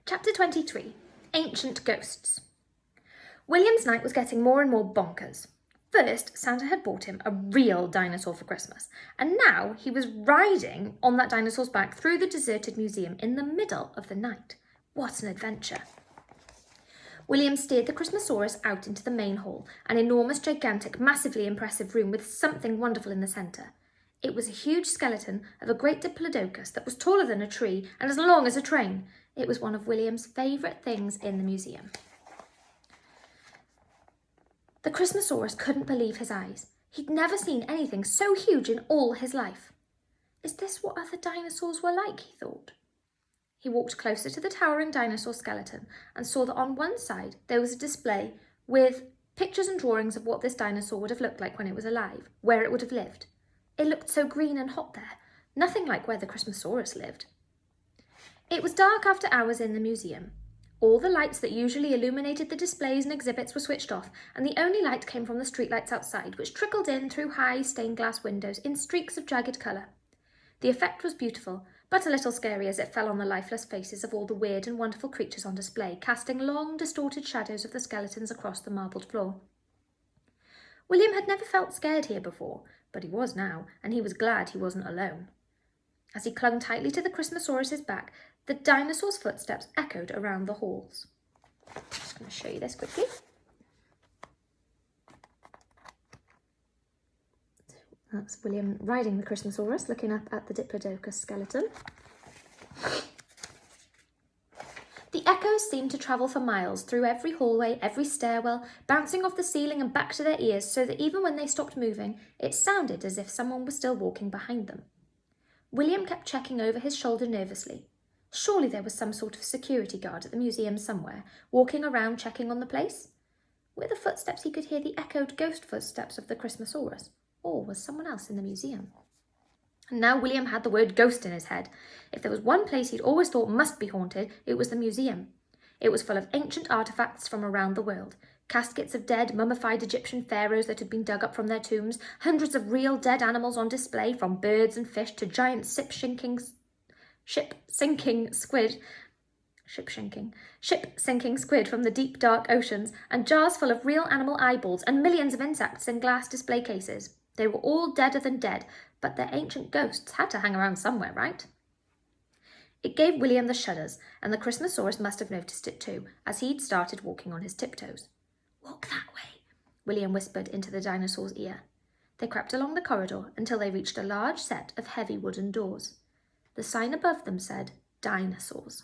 Chapter 23, Ancient Ghosts. William's night was getting more and more bonkers. First, Santa had bought him a real dinosaur for Christmas, and now he was riding on that dinosaur's back through the deserted museum in the middle of the night. What an adventure. William steered the Christmasaurus out into the main hall, an enormous, gigantic, massively impressive room with something wonderful in the centre. It was a huge skeleton of a great diplodocus that was taller than a tree and as long as a train. It was one of William's favourite things in the museum. The Christmasaurus couldn't believe his eyes. He'd never seen anything so huge in all his life. Is this what other dinosaurs were like, he thought. He walked closer to the towering dinosaur skeleton and saw that on one side there was a display with pictures and drawings of what this dinosaur would have looked like when it was alive, where it would have lived. It looked so green and hot there, nothing like where the Christmasaurus lived. It was dark after hours in the museum. All the lights that usually illuminated the displays and exhibits were switched off, and the only light came from the streetlights outside, which trickled in through high stained glass windows in streaks of jagged colour. The effect was beautiful, but a little scary as it fell on the lifeless faces of all the weird and wonderful creatures on display, casting long, distorted shadows of the skeletons across the marbled floor. William had never felt scared here before, but he was now, and he was glad he wasn't alone. As he clung tightly to the Christmasaurus's back, the dinosaur's footsteps echoed around the halls. I'm just going to show you this quickly. That's William riding the Christmasaurus, looking up at the diplodocus skeleton. The echoes seemed to travel for miles through every hallway, every stairwell, bouncing off the ceiling and back to their ears, so that even when they stopped moving, it sounded as if someone was still walking behind them. William kept checking over his shoulder nervously. Surely there was some sort of security guard at the museum somewhere, walking around checking on the place. Were the footsteps he could hear the echoed ghost footsteps of the Christmasaurus, or was someone else in the museum? And now William had the word ghost in his head. If there was one place he'd always thought must be haunted, it was the museum. It was full of ancient artefacts from around the world. Caskets of dead, mummified Egyptian pharaohs that had been dug up from their tombs, hundreds of real dead animals on display, from birds and fish to giant ship-sinking squid from the deep, dark oceans, and jars full of real animal eyeballs and millions of insects in glass display cases. They were all deader than dead, but their ancient ghosts had to hang around somewhere, right? It gave William the shudders, and the Christmasaurus must have noticed it too, as he'd started walking on his tiptoes. "Walk that way," William whispered into the dinosaur's ear. They crept along the corridor until they reached a large set of heavy wooden doors. The sign above them said, "Dinosaurs."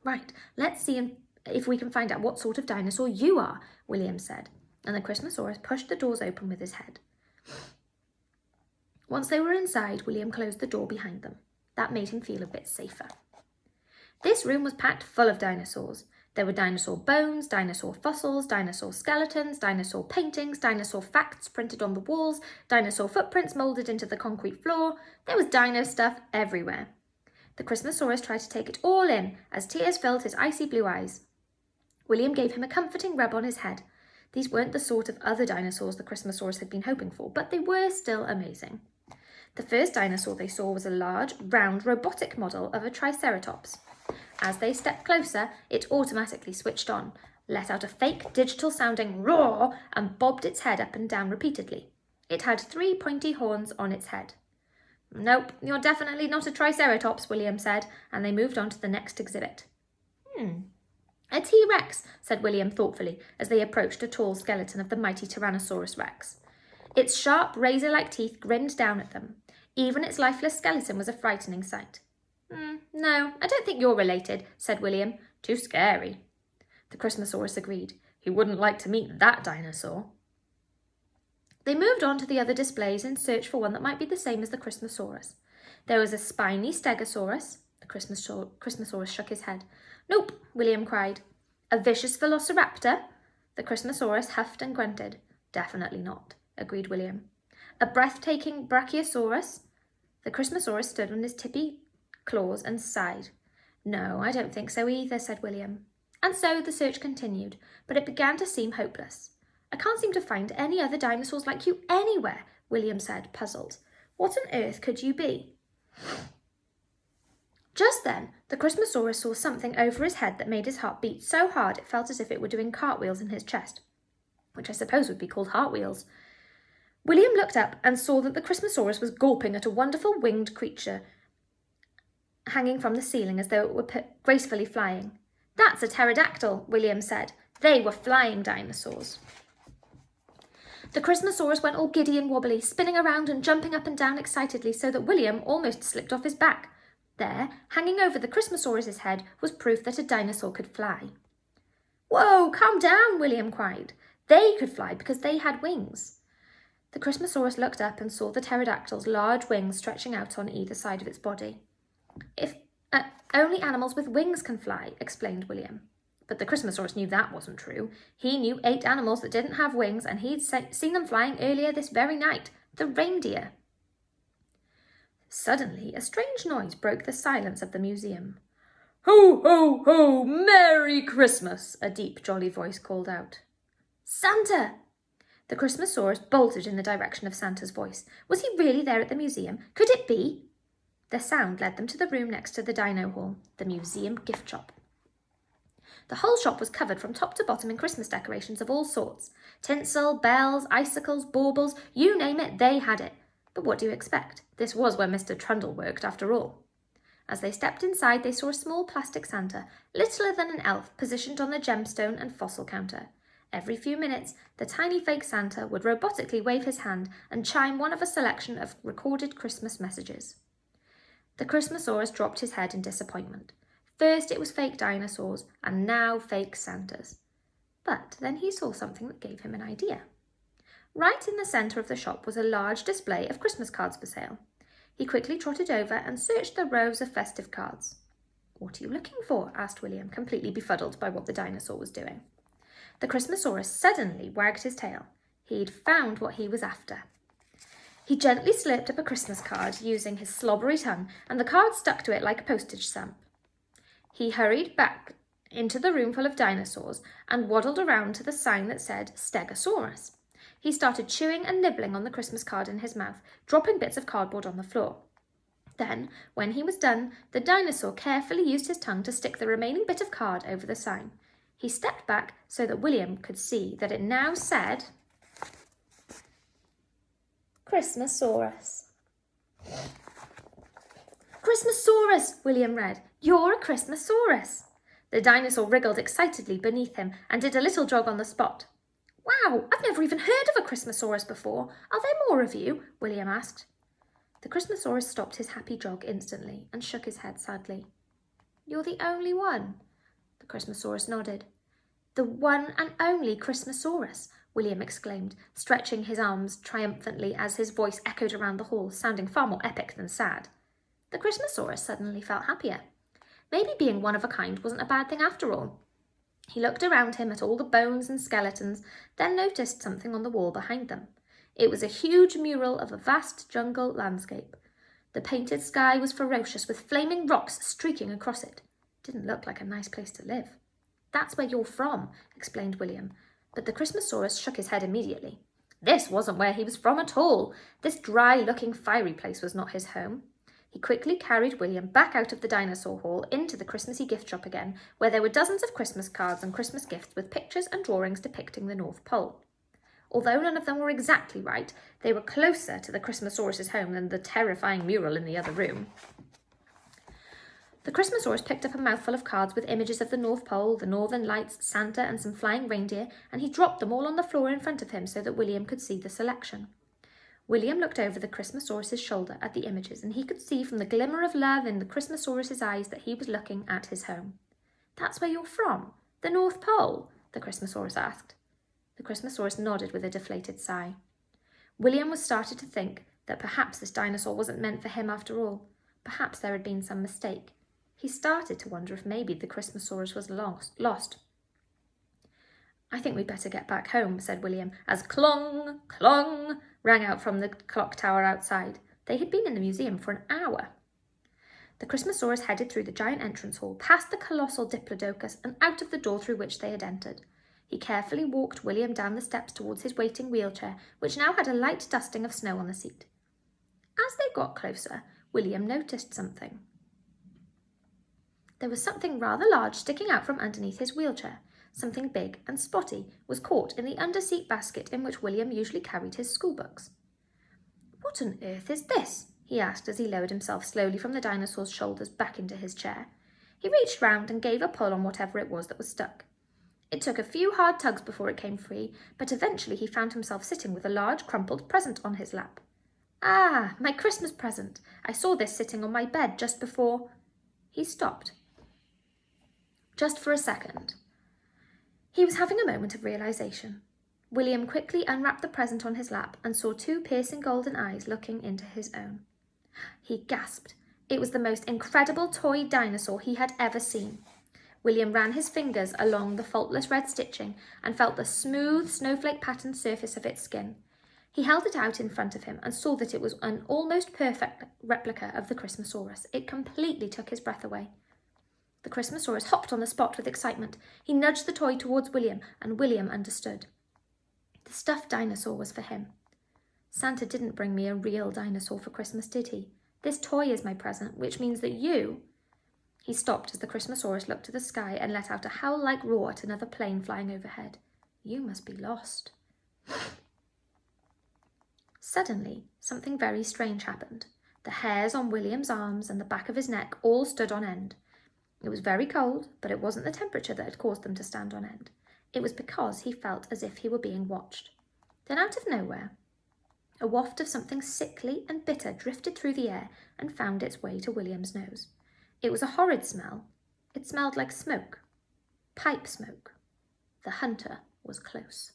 "Right, let's see if we can find out what sort of dinosaur you are," William said, and the Christmasaurus pushed the doors open with his head. Once they were inside, William closed the door behind them. That made him feel a bit safer. This room was packed full of dinosaurs. There were dinosaur bones, dinosaur fossils, dinosaur skeletons, dinosaur paintings, dinosaur facts printed on the walls, dinosaur footprints moulded into the concrete floor. There was dino stuff everywhere. The Christmasaurus tried to take it all in as tears filled his icy blue eyes. William gave him a comforting rub on his head. These weren't the sort of other dinosaurs the Christmasaurus had been hoping for, but they were still amazing. The first dinosaur they saw was a large, round, robotic model of a triceratops. As they stepped closer, it automatically switched on, let out a fake digital-sounding roar, and bobbed its head up and down repeatedly. It had 3 pointy horns on its head. "Nope, you're definitely not a triceratops," William said, and they moved on to the next exhibit. "A T-Rex," said William thoughtfully as they approached a tall skeleton of the mighty Tyrannosaurus Rex. Its sharp, razor-like teeth grinned down at them. Even its lifeless skeleton was a frightening sight. "No, I don't think you're related," said William. "Too scary." The Christmasaurus agreed. He wouldn't like to meet that dinosaur. They moved on to the other displays in search for one that might be the same as the Christmasaurus. There was a spiny Stegosaurus. The Christmasaurus shook his head. "Nope," William cried. "A vicious Velociraptor?" The Christmasaurus huffed and grunted. "Definitely not," agreed William. "A breathtaking Brachiosaurus?" The Christmasaurus stood on his tippy claws and sighed. "No, I don't think so either," said William. And so the search continued, but it began to seem hopeless. "I can't seem to find any other dinosaurs like you anywhere," William said, puzzled. "What on earth could you be?" Just then, the Christmasaurus saw something over his head that made his heart beat so hard it felt as if it were doing cartwheels in his chest, which I suppose would be called heartwheels. William looked up and saw that the Christmasaurus was gulping at a wonderful winged creature hanging from the ceiling as though it were gracefully flying. "That's a pterodactyl," William said. They were flying dinosaurs. The Christmasaurus went all giddy and wobbly, spinning around and jumping up and down excitedly so that William almost slipped off his back. There, hanging over the Christmasaurus's head, was proof that a dinosaur could fly. "Whoa, calm down," William cried. They could fly because they had wings. The Christmasaurus looked up and saw the pterodactyl's large wings stretching out on either side of its body. "If only animals with wings can fly," explained William. But the Christmasaurus knew that wasn't true. He knew 8 animals that didn't have wings, and he'd seen them flying earlier this very night. The reindeer. Suddenly, a strange noise broke the silence of the museum. "Ho, ho, ho! Merry Christmas!" a deep, jolly voice called out. "Santa!" The Christmasaurus bolted in the direction of Santa's voice. Was he really there at the museum? Could it be? The sound led them to the room next to the Dino Hall, the museum gift shop. The whole shop was covered from top to bottom in Christmas decorations of all sorts. Tinsel, bells, icicles, baubles, you name it, they had it. But what do you expect? This was where Mr. Trundle worked, after all. As they stepped inside, they saw a small plastic Santa, littler than an elf, positioned on the gemstone and fossil counter. Every few minutes, the tiny fake Santa would robotically wave his hand and chime one of a selection of recorded Christmas messages. The Christmasaurus dropped his head in disappointment. First it was fake dinosaurs, and now fake Santas. But then he saw something that gave him an idea. Right in the centre of the shop was a large display of Christmas cards for sale. He quickly trotted over and searched the rows of festive cards. "What are you looking for?" asked William, completely befuddled by what the dinosaur was doing. The Christmasaurus suddenly wagged his tail. He'd found what he was after. He gently slipped up a Christmas card using his slobbery tongue, and the card stuck to it like a postage stamp. He hurried back into the room full of dinosaurs and waddled around to the sign that said Stegosaurus. He started chewing and nibbling on the Christmas card in his mouth, dropping bits of cardboard on the floor. Then, when he was done, the dinosaur carefully used his tongue to stick the remaining bit of card over the sign. He stepped back so that William could see that it now said Christmasaurus. "Christmasaurus," William read. "You're a Christmasaurus." The dinosaur wriggled excitedly beneath him and did a little jog on the spot. "Wow, I've never even heard of a Christmasaurus before. Are there more of you?" William asked. The Christmasaurus stopped his happy jog instantly and shook his head sadly. "You're the only one." The Christmasaurus nodded. "The one and only Christmasaurus," William exclaimed, stretching his arms triumphantly as his voice echoed around the hall, sounding far more epic than sad. The Christmasaurus suddenly felt happier. Maybe being one of a kind wasn't a bad thing after all. He looked around him at all the bones and skeletons, then noticed something on the wall behind them. It was a huge mural of a vast jungle landscape. The painted sky was ferocious, with flaming rocks streaking across it. Didn't look like a nice place to live. "That's where you're from," explained William, but the Christmasaurus shook his head immediately. This wasn't where he was from at all. This dry-looking, fiery place was not his home. He quickly carried William back out of the dinosaur hall into the Christmassy gift shop again, where there were dozens of Christmas cards and Christmas gifts with pictures and drawings depicting the North Pole. Although none of them were exactly right, they were closer to the Christmasaurus's home than the terrifying mural in the other room. The Christmasaurus picked up a mouthful of cards with images of the North Pole, the Northern Lights, Santa and some flying reindeer, and he dropped them all on the floor in front of him so that William could see the selection. William looked over the Christmasaurus's shoulder at the images, and he could see from the glimmer of love in the Christmasaurus's eyes that he was looking at his home. "That's where you're from? The North Pole?" the Christmasaurus asked. The Christmasaurus nodded with a deflated sigh. William was starting to think that perhaps this dinosaur wasn't meant for him after all. Perhaps there had been some mistake. He started to wonder if maybe the Christmasaurus was lost. "I think we'd better get back home," said William, as clong, clong rang out from the clock tower outside. They had been in the museum for an hour. The Christmasaurus headed through the giant entrance hall, past the colossal Diplodocus, and out of the door through which they had entered. He carefully walked William down the steps towards his waiting wheelchair, which now had a light dusting of snow on the seat. As they got closer, William noticed something. There was something rather large sticking out from underneath his wheelchair. Something big and spotty was caught in the under-seat basket in which William usually carried his schoolbooks. "What on earth is this?" he asked as he lowered himself slowly from the dinosaur's shoulders back into his chair. He reached round and gave a pull on whatever it was that was stuck. It took a few hard tugs before it came free, but eventually he found himself sitting with a large crumpled present on his lap. "Ah, my Christmas present. I saw this sitting on my bed just before—" He stopped. Just for a second. He was having a moment of realization. William quickly unwrapped the present on his lap and saw two piercing golden eyes looking into his own. He gasped. It was the most incredible toy dinosaur he had ever seen. William ran his fingers along the faultless red stitching and felt the smooth, snowflake-patterned surface of its skin. He held it out in front of him and saw that it was an almost perfect replica of the Christmasaurus. It completely took his breath away. The Christmasaurus hopped on the spot with excitement. He nudged the toy towards William, and William understood. The stuffed dinosaur was for him. "Santa didn't bring me a real dinosaur for Christmas, did he? This toy is my present, which means that you—" He stopped as the Christmasaurus looked to the sky and let out a howl-like roar at another plane flying overhead. "You must be lost." Suddenly, something very strange happened. The hairs on William's arms and the back of his neck all stood on end. It was very cold, but it wasn't the temperature that had caused them to stand on end. It was because he felt as if he were being watched. Then out of nowhere, a waft of something sickly and bitter drifted through the air and found its way to William's nose. It was a horrid smell. It smelled like smoke. Pipe smoke. The hunter was close.